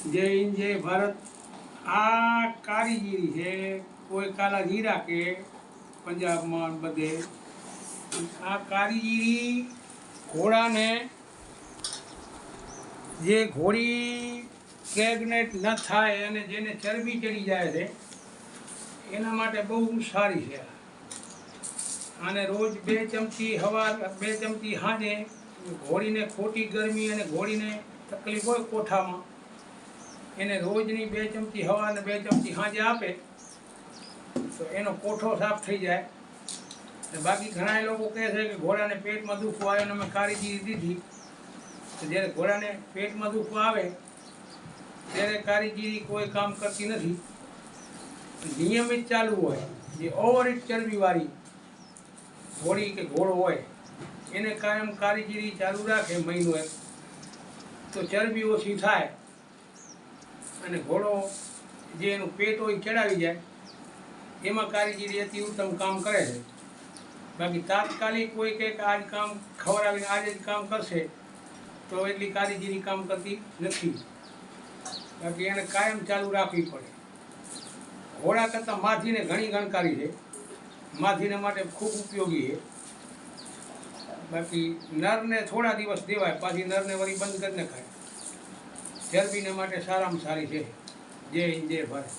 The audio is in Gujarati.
जय हिंद जय भारत। आ कारीगीरी है कोई काला जीरा के पंजाब में बधे आ कारीगीरी घोड़ा ने जे घोड़ी प्रेग्नेट न थाय अने जेने चरबी चढ़ी जाए छे एना माटे बहु सारी छे। आने रोज 2 चमची हवार 2 चमची हाजे घोड़ी ने खोटी गर्मी अने घोड़ी ने तकलीफ होय कोठा में એને રોજની 2 ચમચી હવા અને 2 ચમચી સાંજે આપે તો એનો કોઠો સાફ થઈ જાય। અને બાકી ઘણા લોકો કહે છે કે ઘોડાને પેટમાં દુખવું આવે અને અમે કારીગીરી દીધી તો જ્યારે ઘોડાને પેટમાં દુખવું આવે ત્યારે કારીગીરી કોઈ કામ કરતી નથી। નિયમિત ચાલુ હોય જે ઓવરઈટ ચરબીવાળી ઘોડી કે ઘોડો હોય એને કાયમ કારીગીરી ચાલુ રાખે મહિનો એક તો ચરબી ઓછી થાય અને ઘોડો જે એનું પેટ હોય ચડાવી જાય એમાં કારીગીરી અતિ ઉત્તમ કામ કરે છે। બાકી તાત્કાલિક કોઈ કંઈક આજ કામ ખવડાવીને આજે જ કામ કરશે તો એટલી કારીગીરી કામ કરતી નથી। બાકી એને કાયમ ચાલુ રાખવી પડે। ઘોડા કરતાં માધીને ઘણી ગણકારી છે, માધીને માટે ખૂબ ઉપયોગી છે। બાકી નરને થોડા દિવસ દેવાય પાછી નરને વળી બંધ કરીને ખાય। ચરબીને માટે સારામાં સારી છે। જય હિન્દ જય ભારત।